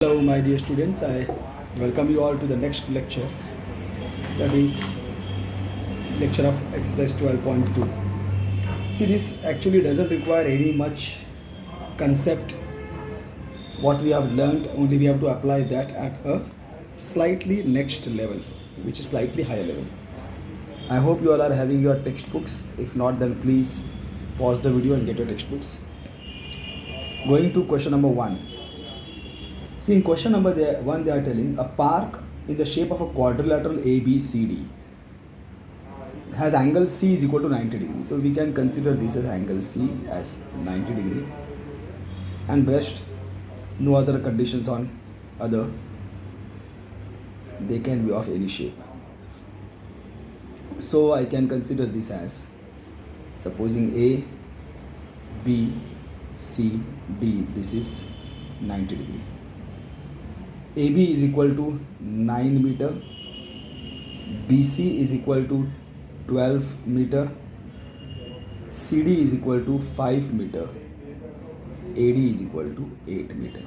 Hello, my dear students. I welcome you all to the next lecture. That is lecture of exercise 12.2. See, this actually doesn't require any much concept. What we have learned, only we have to apply that at a slightly next level, which is slightly higher level. I hope you all are having your textbooks. If not, then please pause the video and get your textbooks. Going to question number 1. See, in question number 1, they are telling a park in the shape of a quadrilateral ABCD has angle C is equal to 90 degree. So we can consider this as angle C as 90 degree, and rest no other conditions on other. They can be of any shape. So I can consider this as, supposing A, B, C, D, this is 90 degree. AB is equal to 9 meter, BC is equal to 12 meter, CD is equal to 5 meter, AD is equal to 8 meter.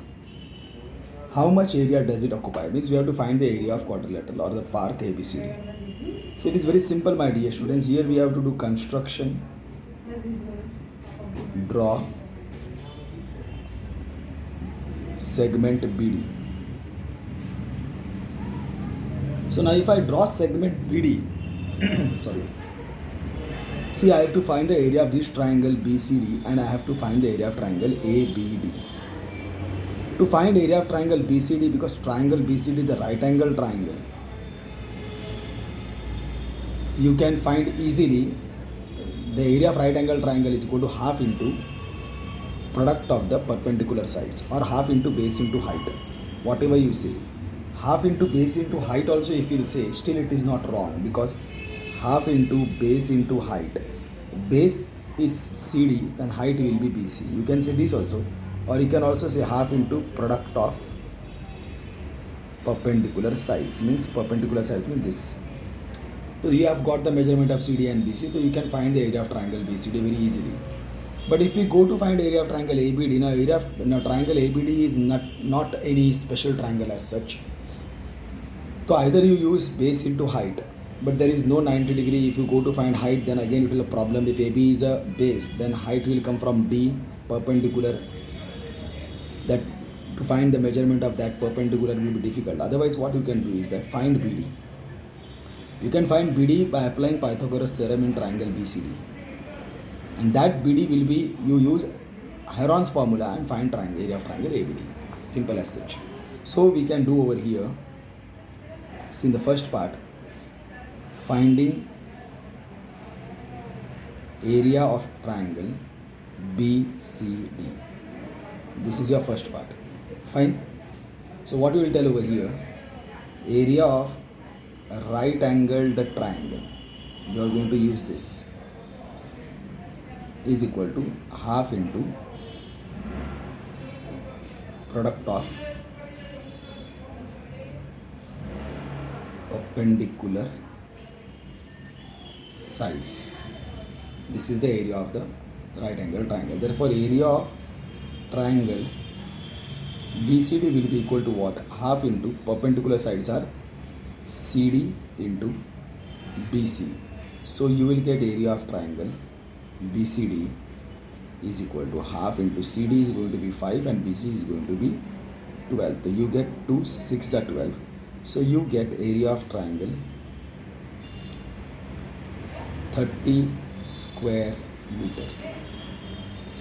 How much area does it occupy? Means we have to find the area of quadrilateral or the park ABCD. So it is very simple, my dear students. Here we have to do construction, draw segment BD. So now if I draw segment BD, sorry. See, I have to find the area of this triangle BCD and I have to find the area of triangle ABD. To find area of triangle BCD, because triangle BCD is a right angle triangle, you can find easily the area of right angle triangle is equal to half into product of the perpendicular sides, or half into base into height, whatever you say. Half into base into height also if you will say, still it is not wrong, because half into base into height, base is CD, then height will be BC. You can say this also, or you can also say half into product of perpendicular sides, means perpendicular sides means this. So you have got the measurement of CD and BC, so you can find the area of triangle BCD very easily. But if we go to find area of triangle ABD, now triangle ABD is not any special triangle as such. So either you use base into height, but there is no 90 degree. If you go to find height, then again it will be a problem. If AB is a base, then height will come from D perpendicular. That to find the measurement of that perpendicular will be difficult. Otherwise, what you can do is that find BD. You can find BD by applying Pythagoras theorem in triangle BCD. And that BD will be, you use Heron's formula and find triangle area of triangle ABD. Simple as such. So we can do over here, see in the first part, finding area of triangle BCD. This is your first part. Fine. So what we will tell over here, area of a right angled triangle, you are going to use this, is equal to half into product of perpendicular sides. This is the area of the right angle triangle. Therefore, area of triangle BCD will be equal to what? Half into perpendicular sides are CD into BC. So you will get area of triangle BCD is equal to half into CD is going to be 5 and BC is going to be 12. So you get 2, 6 are 12. So you get area of triangle 30 square meter.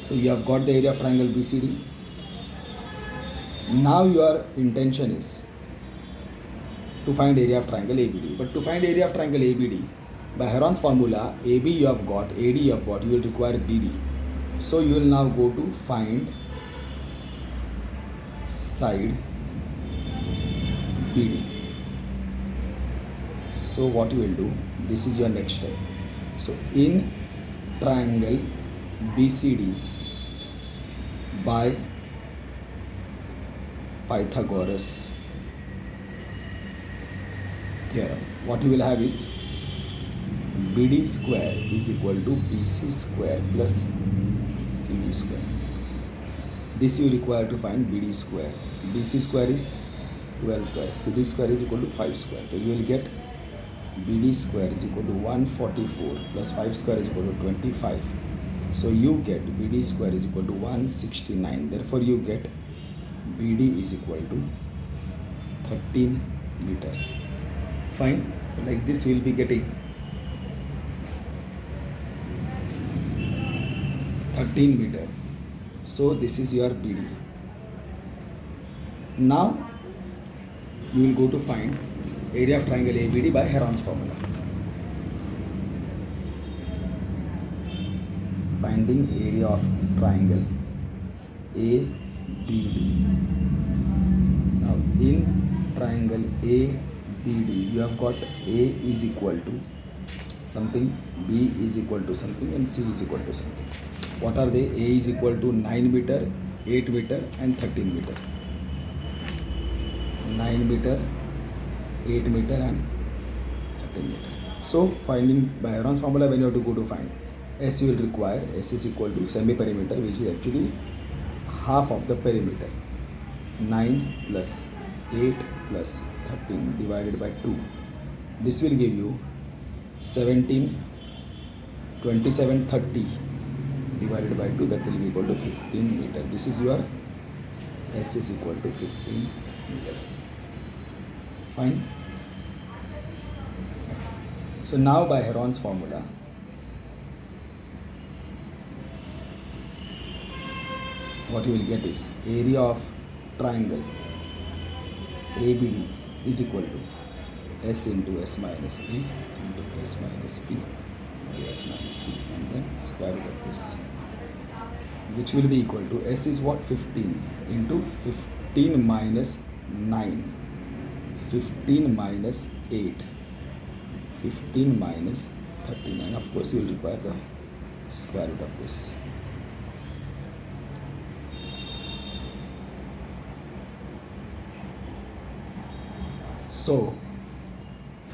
So you have got the area of triangle BCD. Now your intention is to find area of triangle ABD. But to find area of triangle ABD, by Heron's formula, AB you have got, AD you have got, you will require BD. So you will now go to find side BD. So what you will do, this is your next step. So in triangle BCD by Pythagoras theorem, what you will have is BD square is equal to BC square plus CD square. This you require to find BD square. BC square is 12 square, CD square is equal to 5 square. So you will get BD square is equal to 144 plus 5 square is equal to 25. So you get BD square is equal to 169. Therefore you get BD is equal to 13 meter. Fine. Like this we will be getting 13 meter. So this is your BD. Now you will go to find area of triangle ABD by Heron's formula. Finding area of triangle ABD. Now in triangle ABD you have got A is equal to something, B is equal to something, and C is equal to something. What are they? A is equal to 9 meter, 8 meter and 13 meter. 9 meter, 8 meter and 13 meter. So finding by Heron's formula, when you have to go to find S, you will require S is equal to semi-perimeter, which is actually half of the perimeter. 9 plus 8 plus 13 divided by 2. This will give you 17, 27, 30 divided by 2, that will be equal to 15 meter. This is your S is equal to 15 meter. Fine. So now by Heron's formula, what you will get is area of triangle ABD is equal to S into S minus A into S minus B by S minus C, and then square root of this, which will be equal to S is what? 15 into 15 minus 9, 15 minus 8, 15 minus 39. Of course, you will require the square root of this. So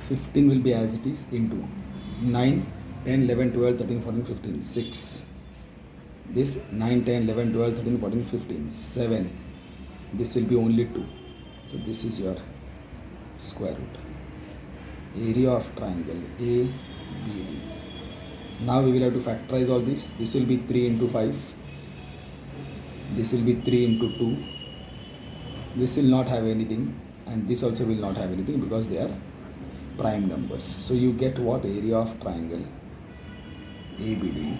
15 will be as it is into 9, 10, 11, 12, 13, 14, 15, 6. This 9, 10, 11, 12, 13, 14, 15, 7. This will be only 2. So this is your square root. Area of triangle ABD. Now we will have to factorize all this. This will be 3 into 5. This will be 3 into 2. This will not have anything, and this also will not have anything because they are prime numbers. So you get what? Area of triangle ABD.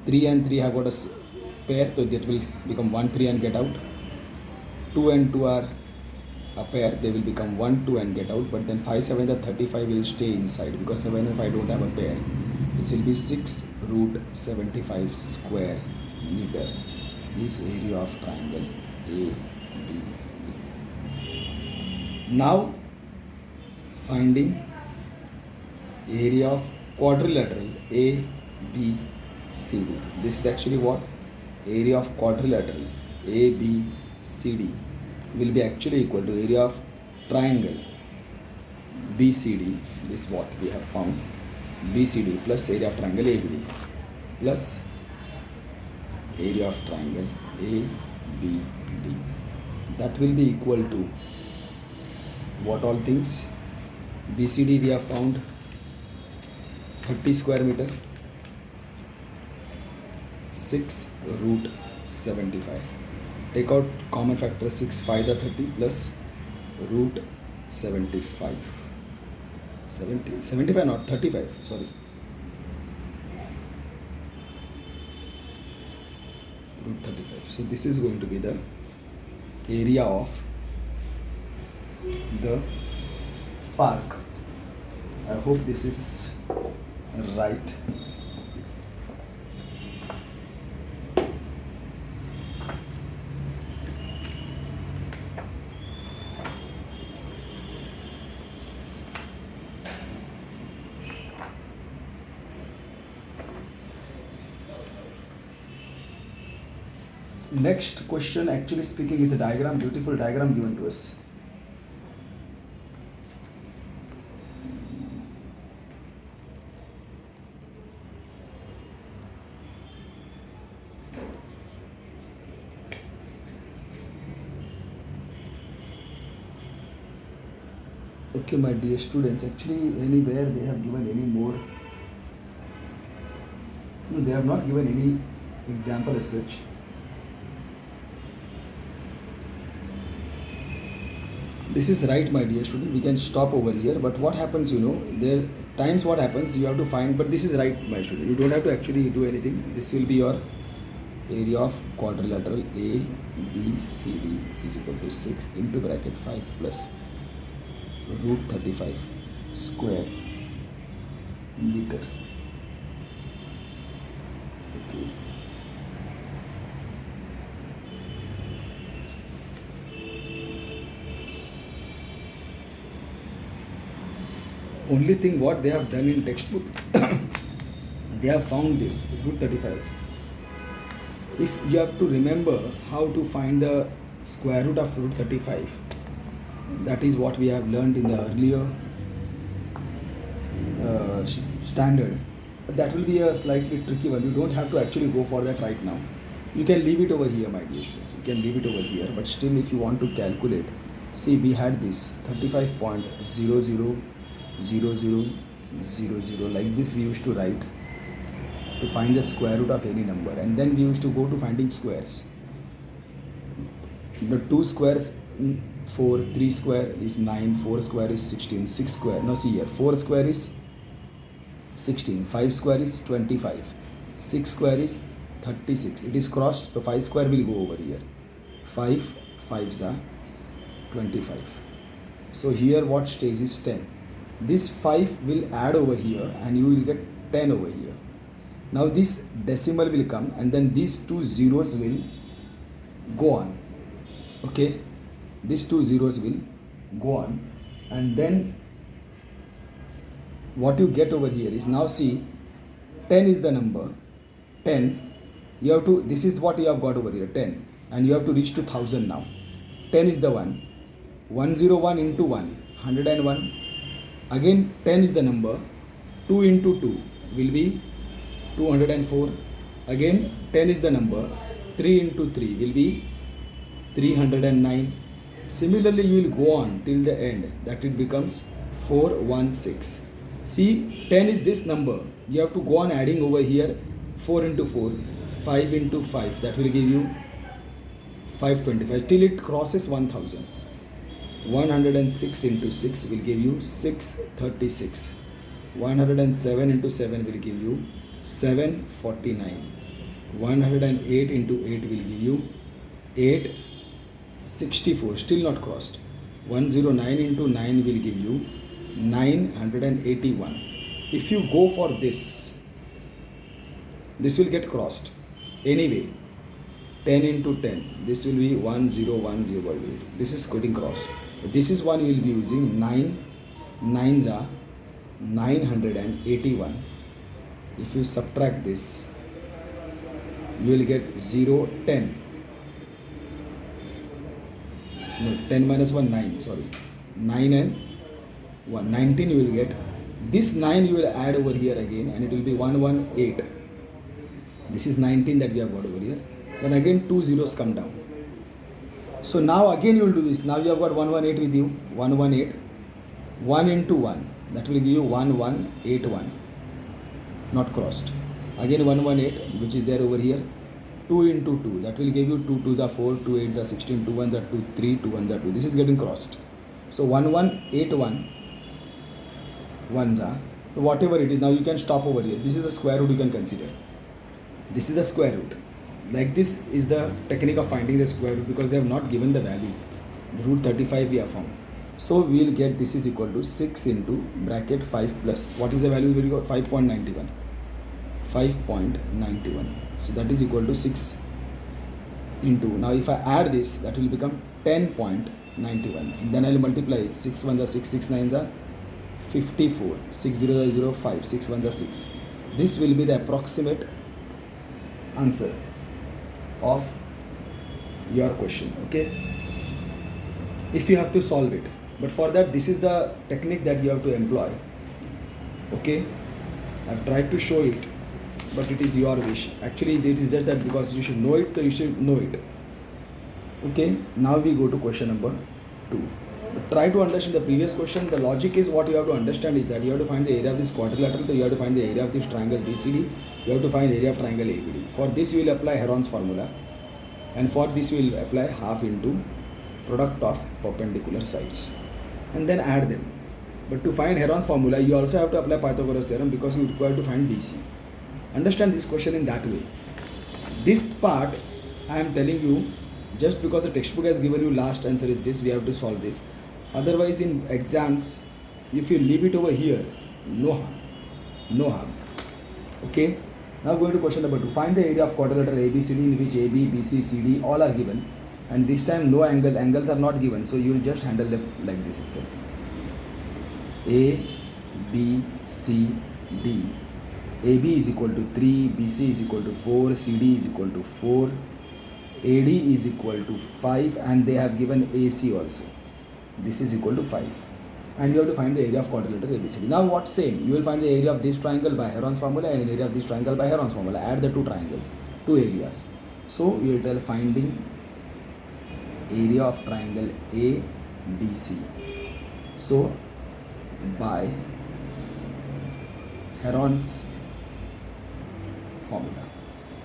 3 and 3 have got a pair, so that will become 1, 3 and get out. 2 and 2 are a pair, they will become 1, 2 and get out. But then 5, 7, the 35 will stay inside because 7 and 5 don't have a pair. This will be 6 root 75 square meter is area of triangle ABD. Now finding area of quadrilateral ABCD. This is actually what? Area of quadrilateral ABCD will be actually equal to area of triangle BCD. This is what we have found. BCD plus area of triangle ABD plus area of triangle ABD. That will be equal to what all things? BCD we have found 30 square meter, 6 root 75. Take out common factor 6, 5 the 30 plus root 75. 75 not 35, sorry. Root 35. So this is going to be the area of the park. I hope this is right. Next question, actually speaking, is a diagram, beautiful diagram given to us. Okay, my dear students, actually anywhere they have given any more, no, they have not given any example as such. This is right, my dear student, we can stop over here, but what happens, there times what happens, you have to find, but this is right, my student, you don't have to actually do anything. This will be your area of quadrilateral ABCD is equal to 6 into bracket 5 plus root 35 square meter. Okay. Only thing what they have done in textbook, they have found this root 35 also. If you have to remember how to find the square root of root 35, that is what we have learned in the earlier standard. But that will be a slightly tricky one. You don't have to actually go for that right now. You can leave it over here, my dear students. You can leave it over here. But still, if you want to calculate, see, we had this 35.000000, like this we used to write to find the square root of any number, and then we used to go to finding squares. The 2 squares 4, 3 square is 9, 4 square is 16, 6 square, no, see here, 4 square is 16, 5 square is 25, 6 square is 36. It is crossed, so 5 square will go over here. 5 5s are 25. So here what stays is 10. This 5 will add over here and you will get 10 over here. Now this decimal will come and then these 2 zeros will go on. Okay, these 2 zeros will go on, and then what you get over here is, now see, 10 is the number. 10, you have to, this is what you have got over here, 10, and you have to reach to 1000 now. 10 is the one. 101 into 1, 101. Again 10 is the number. 2 into 2 will be 204. Again 10 is the number. 3 into 3 will be 309. Similarly, you will go on till the end, that it becomes 416. See, 10 is this number. You have to go on adding over here. 4 into 4, 5 into 5, that will give you 525 till it crosses 1000. 106 into 6 will give you 636. 107 into 7 will give you 749. 108 into 8 will give you 864, still not crossed. 109 into 9 will give you 981. If you go for this will get crossed. Anyway, 10 into 10, this will be 1010. This is getting crossed. This is one you will be using. 9 9s are 981. If you subtract this, you will get 0, 10. No, 10 minus 1, 9, sorry. 9 and 1, 19 you will get. This 9 you will add over here again and it will be 118. This is 19 that we have got over here. Then again 2 zeros come down. So now again you will do this. Now you have got 118 with you. 118. 1 into 1. That will give you 1181. Not crossed. Again 118, which is there over here. 2 into 2. That will give you 2 2s are 4, 2 8s are 16, 2 1s are 2, 3, 2 1s are 2. This is getting crossed. So 1181 1s are. So whatever it is, now you can stop over here. This is the square root you can consider. This is the square root. Like this is the technique of finding the square root, because they have not given the value. Root 35 we have found. So we will get this is equal to 6 into bracket 5 plus. What is the value we will get? 5.91. 5.91. So that is equal to 6 into. Now if I add this, that will become 10.91. And then I will multiply it. 6 1s are 6, 6 9s are 54. 6 0s are 0, 5. 6 1s are 6. This will be the approximate answer of your question. Okay, if you have to solve it, but for that this is the technique that you have to employ. Okay, I've tried to show it, but it is your wish. Actually it is just that because you should know it, so you should know it. Okay, now we go to question number 2. try to understand the previous question. The logic is what you have to understand is that you have to find the area of this quadrilateral, so you have to find the area of this triangle BCD, you have to find area of triangle ABD. For this you will apply Heron's formula, and for this you will apply half into product of perpendicular sides and then add them. But to find Heron's formula you also have to apply Pythagoras theorem because you require to find BC. Understand this question in that way. This part I am telling you just because the textbook has given you last answer is this, we have to solve this. Otherwise in exams, if you leave it over here, no harm. Okay. Now going to question number 2. Find the area of quadrilateral ABCD in which AB, BC, CD all are given, and this time no angles are not given. So you will just handle it like this itself. A, B, C, D. AB is equal to 3, BC is equal to 4, CD is equal to 4, AD is equal to 5, and they have given AC also. This is equal to 5. And you have to find the area of quadrilateral ABCD. Now what same? You will find the area of this triangle by Heron's formula and area of this triangle by Heron's formula. Add the two triangles, two areas. So you will tell finding area of triangle ABC. So by Heron's formula.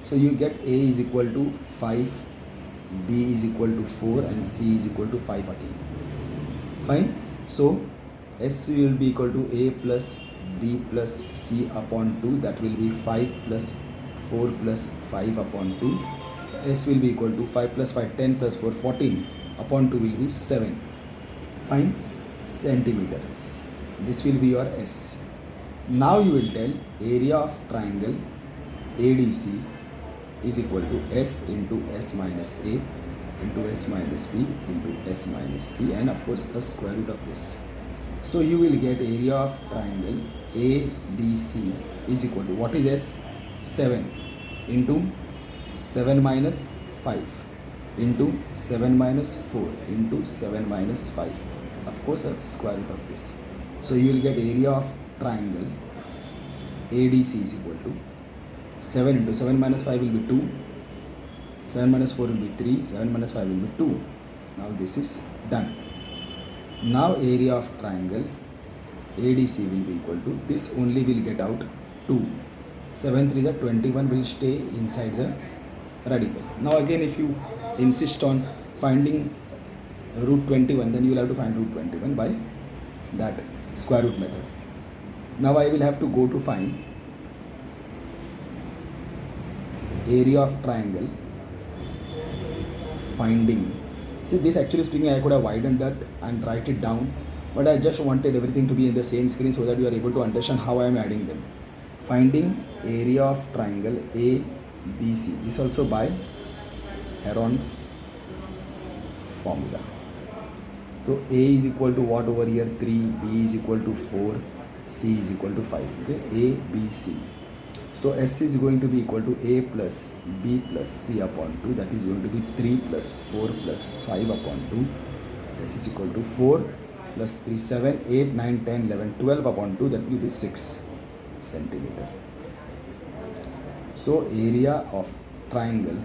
So you get A is equal to 5, B is equal to 4, and C is equal to 5 again. Fine. So S will be equal to A plus B plus C upon 2, that will be 5 plus 4 plus 5 upon 2. S will be equal to 5 plus 5, 10 plus 4, 14 upon 2 will be 7. Fine. Centimeter. This will be your S. Now you will tell area of triangle ADC is equal to S into S minus A into S minus B into S minus C, and of course the square root of this. So you will get area of triangle ADC is equal to, what is S? 7 into 7 minus 5 into 7 minus 4 into 7 minus 5. Of course a square root of this. So you will get area of triangle ADC is equal to 7 into 7 minus 5 will be 2, 7 minus 4 will be 3, 7 minus 5 will be 2. Now this is done. Now area of triangle ADC will be equal to, this only will get out 2. 7 3 is 21 will stay inside the radical. Now again if you insist on finding root 21, then you will have to find root 21 by that square root method. Now I will have to go to find area of triangle, finding. See, this actually speaking I could have widened that and write it down, but I just wanted everything to be in the same screen so that you are able to understand how I am adding them. Finding area of triangle ABC, this also by Heron's formula. So A is equal to what over here? 3, B is equal to 4, C is equal to 5. Okay, A, B, C. So S is going to be equal to A plus B plus C upon 2, that is going to be 3 plus 4 plus 5 upon 2. S is equal to 4 plus 3, 7, 8, 9, 10, 11, 12 upon 2, that will be 6 centimeter. So area of triangle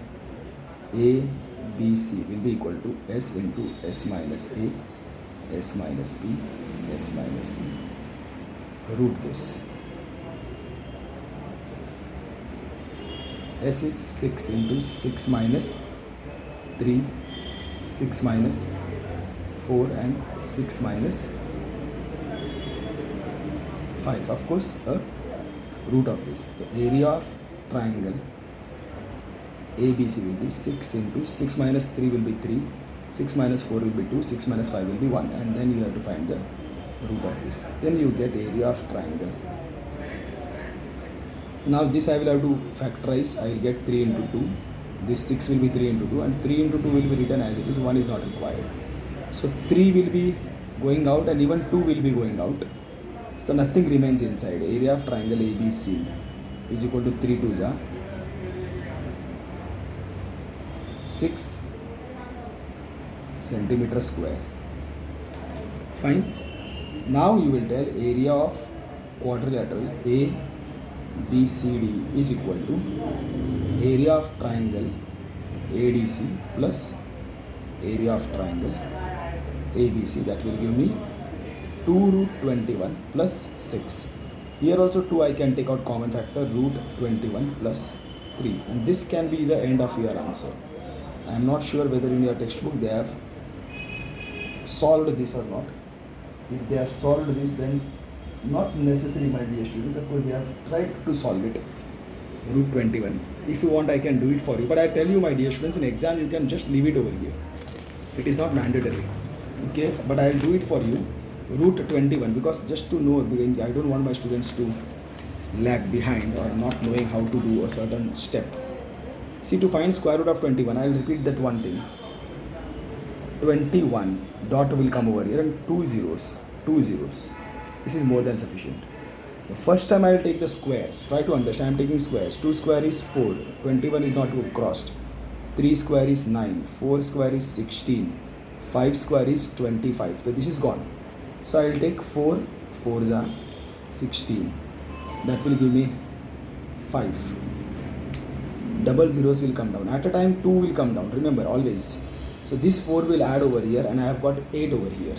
ABC will be equal to S into S minus A, S minus B, S minus C. Root this. S is 6 into 6 minus 3, 6 minus 4 and 6 minus 5. Of course, a root of this. The area of triangle ABC will be 6 into 6 minus 3 will be 3, 6 minus 4 will be 2, 6 minus 5 will be 1, and then you have to find the root of this. Then you get area of triangle. Now this I will have to factorize. I will get 3 into 2. This 6 will be 3 into 2, and 3 into 2 will be written as it is. 1 is not required. So 3 will be going out and even 2 will be going out. So nothing remains inside. Area of triangle ABC is equal to 3 2s are 6 centimeter square. Fine. Now you will tell area of quadrilateral ABCD is equal to area of triangle ADC plus area of triangle ABC, that will give me 2 root 21 plus 6. Here also 2 I can take out common factor, root 21 plus 3, and this can be the end of your answer. I am not sure whether in your textbook they have solved this or not. If they have solved this, then not necessary, my dear students. Of course, they have tried to solve it. Root 21. If you want, I can do it for you. But I tell you, my dear students, in exam you can just leave it over here. It is not mandatory. Okay, but I will do it for you. Root 21, because just to know, I don't want my students to lag behind or not knowing how to do a certain step. See, to find square root of 21, I will repeat that one thing. 21 dot will come over here and two zeros. This is more than sufficient. So first time I will take the squares. Try to understand. I am taking squares. 2 square is 4. 21 is not crossed. 3 square is 9. 4 square is 16. 5 square is 25. So this is gone. So I will take 4. 4 is 16. That will give me 5. Double zeros will come down. At a time 2 will come down. Remember always. So this 4 will add over here and I have got 8 over here.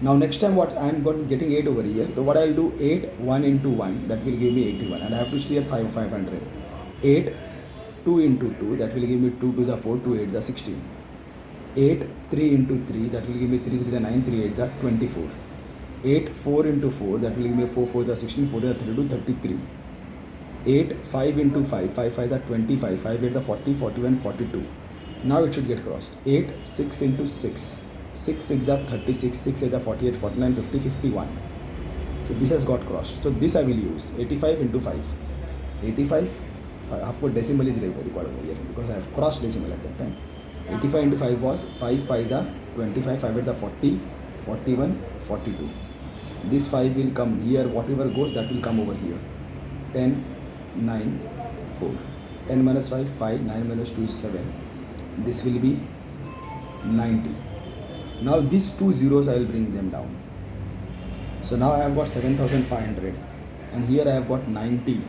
Now next time what I am getting 8 over here. So what I will do, 8 1 into 1, that will give me 81, and I have to see at 500. 8 2 into 2, that will give me 2 2s are 4, 2 8s are 16. 8 3 into 3, that will give me 3 3s are 9, 3 8s are 24. 8 4 into 4, that will give me 4 4s are 16, 4 are 32, 33. 8 5 into 5, 5 5s are 25, 5 8s are 40, 41, 42. Now it should get crossed. 8 6 into 6, 6 6 are 36, 6 8 are 48, 49, 50, 51. So this has got crossed. So this I will use 85 into 5. 85, of course decimal is required over here because I have crossed decimal at that time. 85 into 5 was 5 5s are 25, 5 8s are 40, 41, 42. This 5 will come here, whatever goes that will come over here. 10, 9, 4. 10 minus 5, 5, 9 minus 2 is 7. This will be 90. Now these two zeros I will bring them down. So now I have got 7500 and here I have got 90.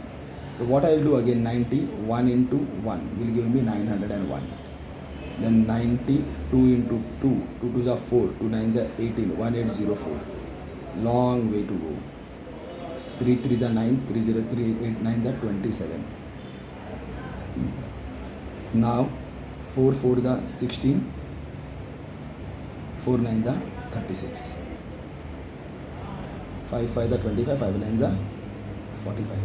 So what I will do again, 90, 1 into 1 will give me 901. Then 90, 2 into 2, 2 2s are 4, 2 9s are 18, 1804. Long way to go. 3 3s are 9, 3 0 3 8 9s are 27. Now 4 4s are 16, 4 9s are 36. 5 5s are 25, 5 9s are 45.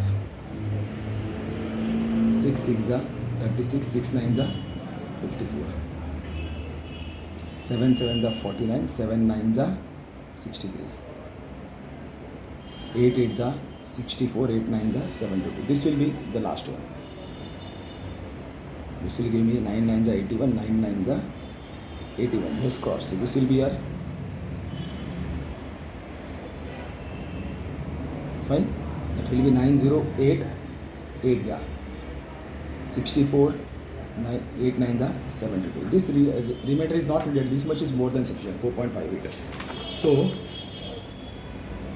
6 6s are 36, 6 9s are 54. 7 7s are 49, 7 9s are 63. 8 8s are 64, 8 9s are 72. This will be the last one. This will give me 9 9s are 81, 9 9s are 81. Yes, crossed. So this will be our fine. That will be 908, 8s are 64, 8 9s are 72. This remainder is not needed. This much is more than sufficient. 4.58. So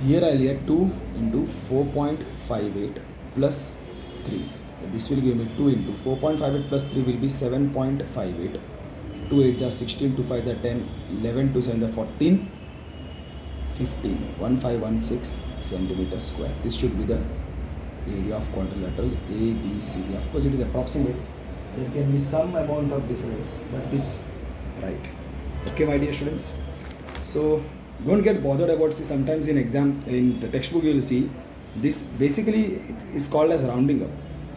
here I will get 2 into 4.58 plus 3. This will give me 2 into 4.58 plus 3 will be 7.58. 2 8s are 16, 2 5s are 10, 11, 2 7s are 14, 15, 1516 centimeter square. This should be the area of quadrilateral ABC. Of course, it is approximate. There can be some amount of difference, but it is right. Okay, my dear students. So don't get bothered about, see, sometimes in exam, in the textbook you will see this basically is called as rounding up.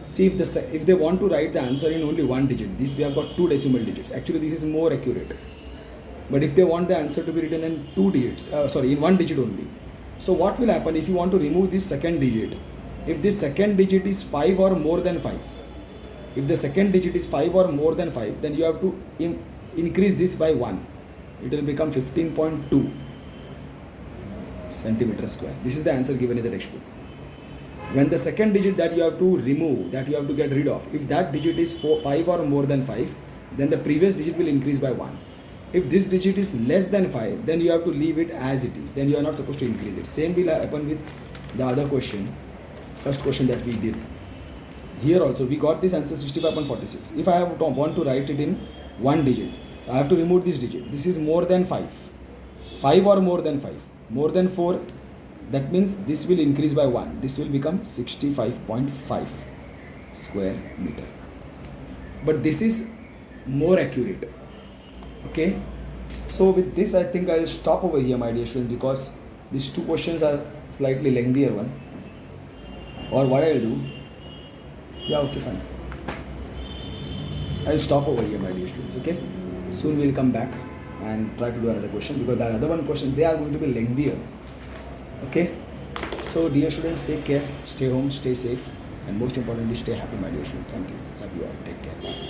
See, if they want to write the answer in only one digit, this we have got 2 decimal digits. Actually, this is more accurate. But if they want the answer to be written in 2 digits, in 1 digit only. So what will happen if you want to remove this second digit? If this second digit is 5 or more than 5, if the second digit is 5 or more than 5, then you have to increase this by 1. It will become 15.2 centimeter square. This is the answer given in the textbook. When the second digit that you have to remove, that you have to get rid of, if that digit is 5 or more than 5, then the previous digit will increase by 1. If this digit is less than 5, then you have to leave it as it is. Then you are not supposed to increase it. Same will happen with the other question, first question that we did. Here also we got this answer 65.46. If I want to write it in 1 digit, I have to remove this digit. This is more than 5. 5 or more than 5, more than 4, that means this will increase by 1, this will become 65.5 square meter. But this is more accurate. Okay, so with this I think I'll stop over here, my dear students, because these two questions are slightly lengthier one. Or what I'll do, yeah, okay, fine, I'll stop over here, my dear students. Okay, soon we'll come back and try to do another question, because that other one question, they are going to be lengthier. Okay, so dear students, take care, stay home, stay safe, and most importantly, stay happy, my dear students. Thank you, love you all, take care, bye.